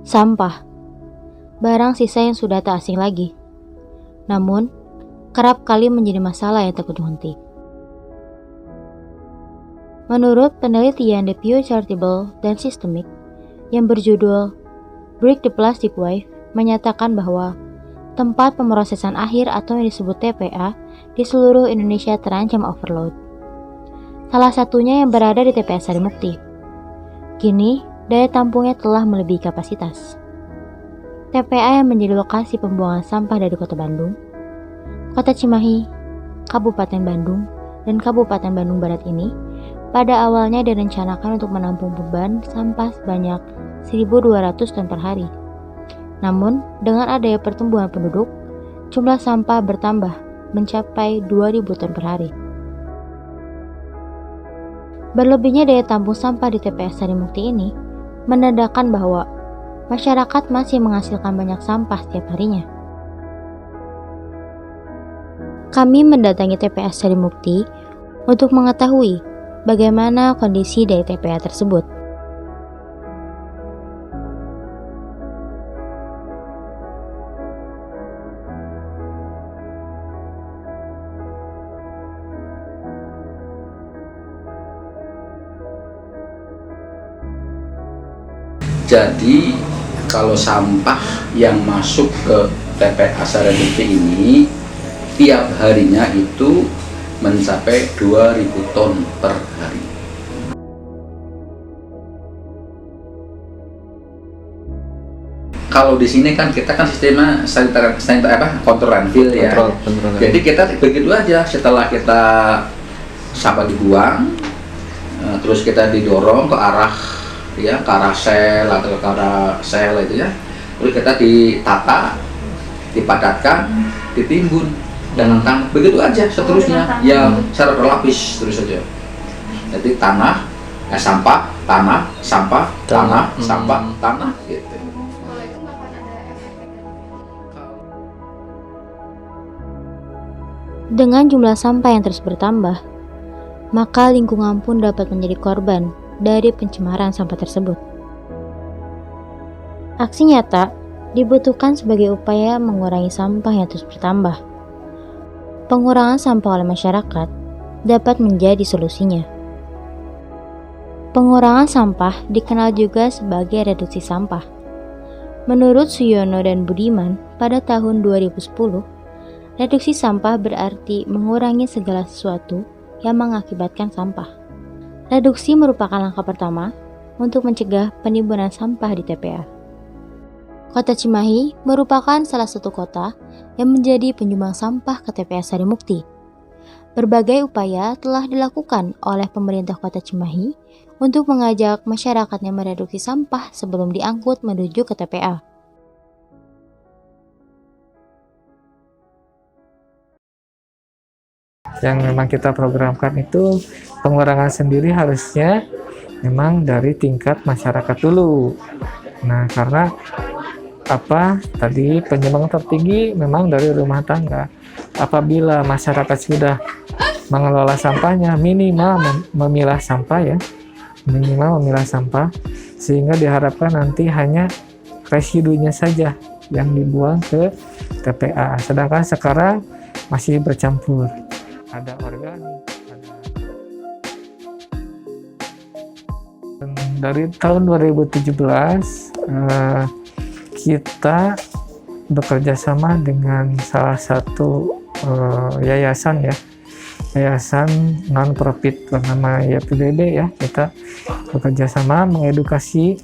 Sampah, barang sisa yang sudah tak asing lagi. Namun, kerap kali menjadi masalah yang tak kunjung. Menurut penelitian The Pew Charitable dan Systemic yang berjudul Break the Plastic Wave, menyatakan bahwa tempat pemrosesan akhir atau yang disebut TPA di seluruh Indonesia terancam overload. Salah satunya yang berada di TPA Sarimukti. Kini, daya tampungnya telah melebihi kapasitas. TPA yang menjadi lokasi pembuangan sampah dari Kota Bandung, Kota Cimahi, Kabupaten Bandung, dan Kabupaten Bandung Barat ini pada awalnya direncanakan untuk menampung beban sampah sebanyak 1.200 ton per hari. Namun, dengan adanya pertumbuhan penduduk, jumlah sampah bertambah mencapai 2.000 ton per hari. Berlebihnya daya tampung sampah di TPS Sarimukti ini menandakan bahwa masyarakat masih menghasilkan banyak sampah setiap harinya. Kami mendatangi TPS Sarimukti untuk mengetahui bagaimana kondisi dari TPA tersebut. Jadi kalau sampah yang masuk ke TPA Sarimukti ini tiap harinya itu mencapai 2.000 ton per hari. Kalau di sini kan kita kan sistemnya kontrol landfill ya. Jadi kita begitu aja, setelah kita sampah dibuang, terus kita didorong ke arah sel atau ke arah sel itu ya. Terus kita ditata, dipadatkan, ditimbun dan begitu aja seterusnya yang secara berlapis terus saja. Jadi sampah, tanah, sampah, tanah, sampah, tanah gitu. Dengan jumlah sampah yang terus bertambah, maka lingkungan pun dapat menjadi korban dari pencemaran sampah tersebut. Aksi nyata dibutuhkan sebagai upaya mengurangi sampah yang terus bertambah. Pengurangan sampah oleh masyarakat dapat menjadi solusinya. Pengurangan sampah dikenal juga sebagai reduksi sampah. Menurut Suyono dan Budiman pada tahun 2010, reduksi sampah berarti mengurangi segala sesuatu yang mengakibatkan sampah. Reduksi merupakan langkah pertama untuk mencegah penimbunan sampah di TPA. Kota Cimahi merupakan salah satu kota yang menjadi penyumbang sampah ke TPA Sarimukti. Berbagai upaya telah dilakukan oleh pemerintah Kota Cimahi untuk mengajak masyarakatnya mereduksi sampah sebelum diangkut menuju ke TPA. Yang memang kita programkan itu pengurangan sendiri harusnya memang dari tingkat masyarakat dulu. Nah, karena tadi penyumbang tertinggi memang dari rumah tangga. Apabila masyarakat sudah mengelola sampahnya, minimal memilah sampah ya, sehingga diharapkan nanti hanya residunya saja yang dibuang ke TPA. Sedangkan sekarang masih bercampur. Ada organik, dari tahun 2017 kita bekerja sama dengan salah satu yayasan non-profit bernama YPBB ya. Kita bekerja sama mengedukasi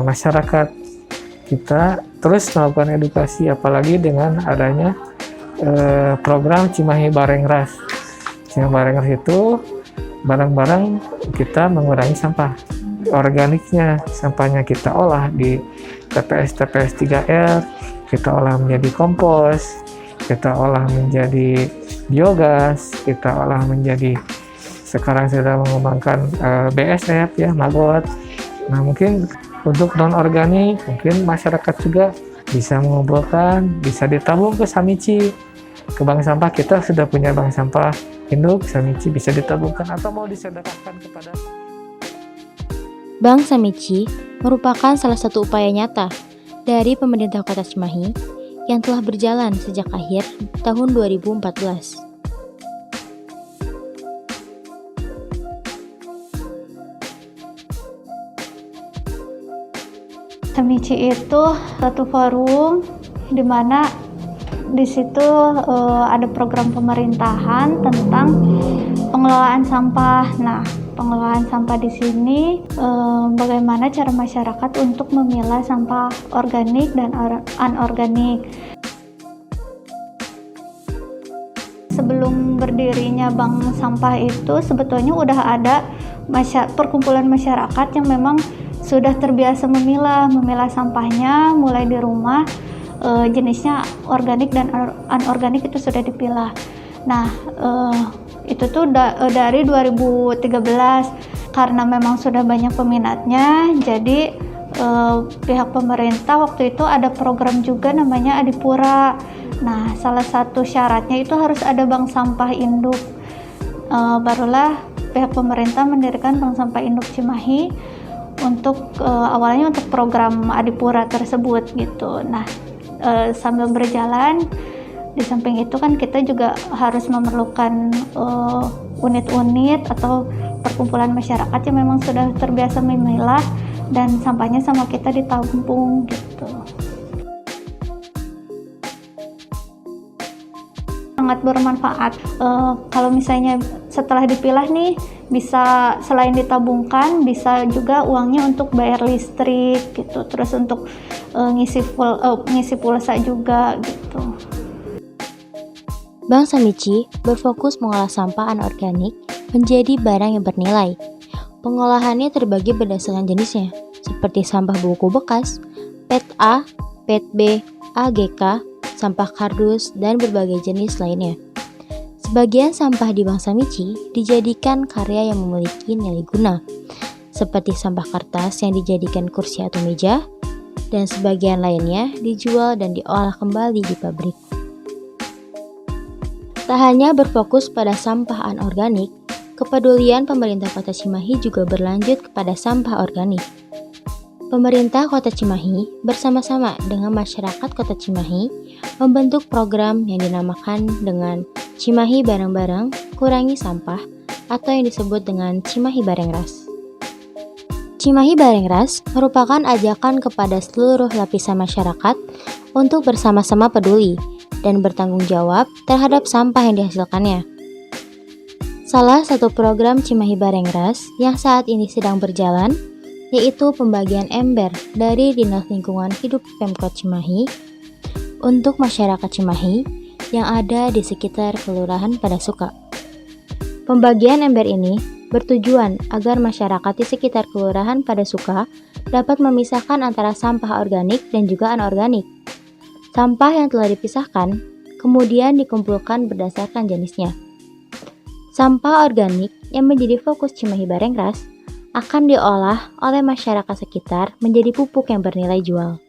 masyarakat. Kita terus melakukan edukasi, apalagi dengan adanya program Cimahi Barengras. Cimahi Barengras itu barang-barang kita mengurangi sampah organiknya, sampahnya kita olah di TPS 3R, kita olah menjadi kompos, kita olah menjadi biogas, kita olah menjadi, sekarang sedang mengembangkan BSF ya, maggot. Nah, mungkin untuk non organik mungkin masyarakat juga bisa mengumpulkan, bisa ditabung ke Samici, ke bank sampah. Kita sudah punya bank sampah induk Samici, bisa ditabungkan atau mau disedekahkan kepada. Bank Samichi merupakan salah satu upaya nyata dari pemerintah Kota Cimahi yang telah berjalan sejak akhir tahun 2014. Samichi itu satu forum di mana di situ ada program pemerintahan tentang pengelolaan sampah. Nah, pengelolaan sampah di sini bagaimana cara masyarakat untuk memilah sampah organik dan anorganik. Sebelum berdirinya bank sampah itu sebetulnya udah ada perkumpulan masyarakat yang memang sudah terbiasa memilah sampahnya mulai di rumah, jenisnya organik dan anorganik itu sudah dipilah. Nah, itu tuh dari 2013 karena memang sudah banyak peminatnya, jadi pihak pemerintah waktu itu ada program juga namanya Adipura. Nah, salah satu syaratnya itu harus ada bank sampah induk. Barulah pihak pemerintah mendirikan bank sampah induk Cimahi untuk awalnya untuk program Adipura tersebut gitu. Nah, sambil berjalan di samping itu kan kita juga harus memerlukan unit-unit atau perkumpulan masyarakat yang memang sudah terbiasa memilah dan sampahnya sama kita ditampung gitu. Sangat bermanfaat. Kalau misalnya setelah dipilah nih, bisa selain ditabungkan, bisa juga uangnya untuk bayar listrik gitu, terus untuk ngisi pulsa juga gitu. Bank Samichi berfokus mengolah sampah anorganik menjadi barang yang bernilai. Pengolahannya terbagi berdasarkan jenisnya, seperti sampah buku bekas, PET A, PET B, AGK, sampah kardus, dan berbagai jenis lainnya. Sebagian sampah di Bank Samichi dijadikan karya yang memiliki nilai guna, seperti sampah kertas yang dijadikan kursi atau meja, dan sebagian lainnya dijual dan diolah kembali di pabrik. Tak hanya berfokus pada sampah anorganik, kepedulian pemerintah Kota Cimahi juga berlanjut kepada sampah organik. Pemerintah Kota Cimahi bersama-sama dengan masyarakat Kota Cimahi membentuk program yang dinamakan dengan Cimahi Bareng-Bareng Kurangi Sampah atau yang disebut dengan Cimahi Barengras. Cimahi Barengras merupakan ajakan kepada seluruh lapisan masyarakat untuk bersama-sama peduli dan bertanggung jawab terhadap sampah yang dihasilkannya. Salah satu program Cimahi Barengras yang saat ini sedang berjalan yaitu pembagian ember dari Dinas Lingkungan Hidup Pemkot Cimahi untuk masyarakat Cimahi yang ada di sekitar Kelurahan Padasuka. Pembagian ember ini bertujuan agar masyarakat di sekitar Kelurahan Padasuka dapat memisahkan antara sampah organik dan juga anorganik. Sampah yang telah dipisahkan kemudian dikumpulkan berdasarkan jenisnya. Sampah organik yang menjadi fokus Cimahi Barengras akan diolah oleh masyarakat sekitar menjadi pupuk yang bernilai jual.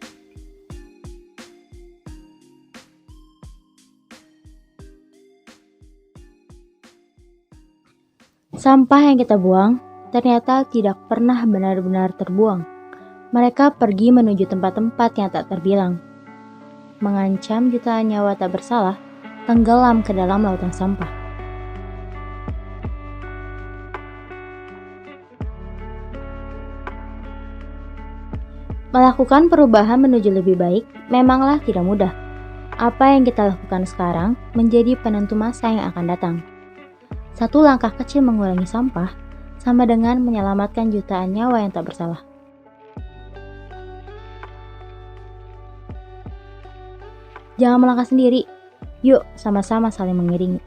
Sampah yang kita buang ternyata tidak pernah benar-benar terbuang. Mereka pergi menuju tempat-tempat yang tak terbilang, mengancam jutaan nyawa tak bersalah tenggelam ke dalam lautan sampah. Melakukan perubahan menuju lebih baik memanglah tidak mudah. Apa yang kita lakukan sekarang menjadi penentu masa yang akan datang. Satu langkah kecil mengurangi sampah sama dengan menyelamatkan jutaan nyawa yang tak bersalah. Jangan melangkah sendiri. Yuk sama-sama saling mengiringi.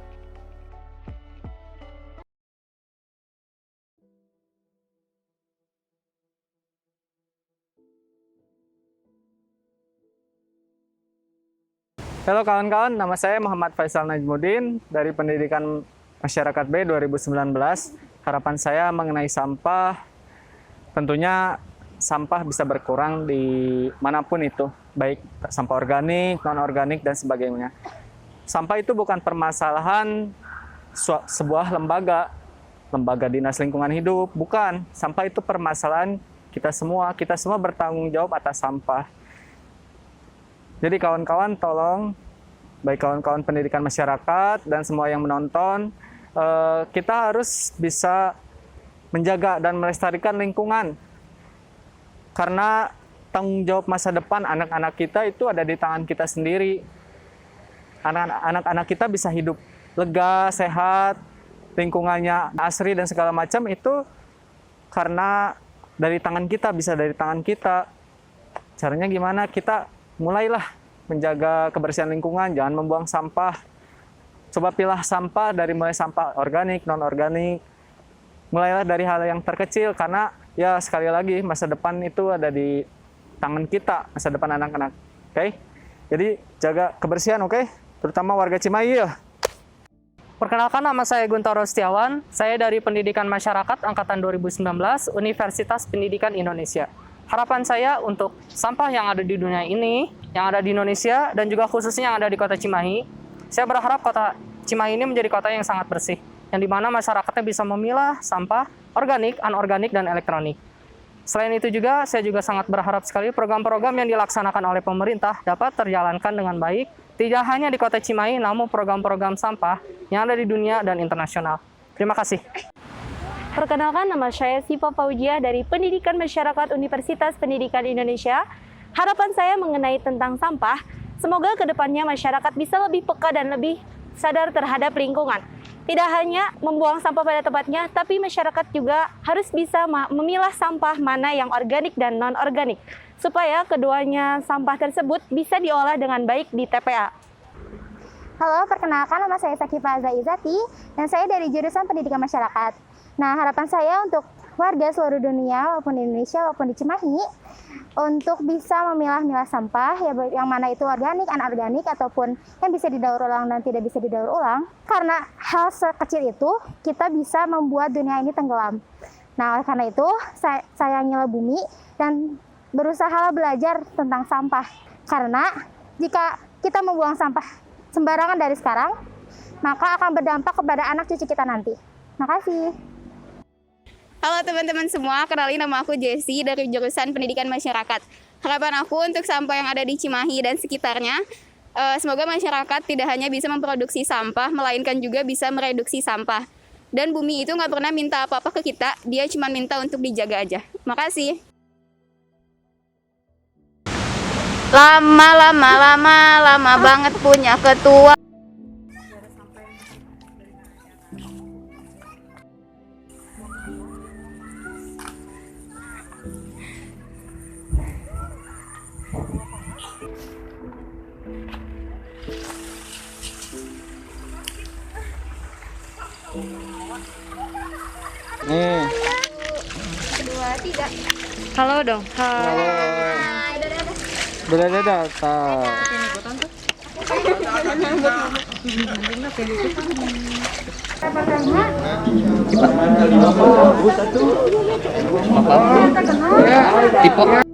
Halo kawan-kawan, nama saya Muhammad Faisal Najmuddin dari Pendidikan Masyarakat B 2019. Harapan saya mengenai sampah, tentunya sampah bisa berkurang di manapun itu, baik sampah organik, non-organik, dan sebagainya. Sampah itu bukan permasalahan sebuah lembaga dinas lingkungan hidup, bukan. Sampah itu permasalahan kita semua bertanggung jawab atas sampah. Jadi kawan-kawan tolong, baik kawan-kawan pendidikan masyarakat dan semua yang menonton, kita harus bisa menjaga dan melestarikan lingkungan. Karena tanggung jawab masa depan anak-anak kita itu ada di tangan kita sendiri. Anak-anak kita bisa hidup lega, sehat, lingkungannya asri dan segala macam itu karena dari tangan kita, bisa dari tangan kita. Caranya gimana? Kita mulailah menjaga kebersihan lingkungan, jangan membuang sampah. Coba pilah sampah dari mulai sampah organik, non-organik. Mulailah dari hal yang terkecil karena ya sekali lagi masa depan itu ada di tangan kita, masa depan anak-anak. Oke? Jadi jaga kebersihan, oke? Terutama warga Cimahi ya. Perkenalkan, nama saya Guntoro Setiawan. Saya dari Pendidikan Masyarakat Angkatan 2019, Universitas Pendidikan Indonesia. Harapan saya untuk sampah yang ada di dunia ini, yang ada di Indonesia, dan juga khususnya yang ada di kota Cimahi, saya berharap kota Cimahi ini menjadi kota yang sangat bersih, yang dimana masyarakatnya bisa memilah sampah organik, anorganik, dan elektronik. Selain itu juga, saya juga sangat berharap sekali program-program yang dilaksanakan oleh pemerintah dapat terjalankan dengan baik, tidak hanya di kota Cimahi, namun program-program sampah yang ada di dunia dan internasional. Terima kasih. Perkenalkan, nama saya Siva Faujia dari Pendidikan Masyarakat Universitas Pendidikan Indonesia. Harapan saya mengenai tentang sampah, semoga kedepannya masyarakat bisa lebih peka dan lebih sadar terhadap lingkungan. Tidak hanya membuang sampah pada tempatnya, tapi masyarakat juga harus bisa memilah sampah mana yang organik dan non-organik, supaya keduanya sampah tersebut bisa diolah dengan baik di TPA. Halo, perkenalkan, nama saya Sakifa Zaizati, dan saya dari jurusan Pendidikan Masyarakat. Nah, harapan saya untuk warga seluruh dunia, maupun di Indonesia, maupun di Cimahi, untuk bisa memilah-milah sampah, ya, yang mana itu organik, anorganik, ataupun yang bisa didaur ulang dan tidak bisa didaur ulang. Karena hal sekecil itu, kita bisa membuat dunia ini tenggelam. Nah, oleh karena itu, sayangilah bumi dan berusaha belajar tentang sampah. Karena jika kita membuang sampah sembarangan dari sekarang, maka akan berdampak kepada anak cucu kita nanti. Makasih. Halo teman-teman semua, kenalin nama aku Jessie dari jurusan Pendidikan Masyarakat. Harapan aku untuk sampah yang ada di Cimahi dan sekitarnya, semoga masyarakat tidak hanya bisa memproduksi sampah, melainkan juga bisa mereduksi sampah. Dan bumi itu nggak pernah minta apa-apa ke kita, dia cuma minta untuk dijaga aja. Makasih. Lama banget punya ketua. Nih. 2, 3. Halo dong. Halo. Dadah. Tipe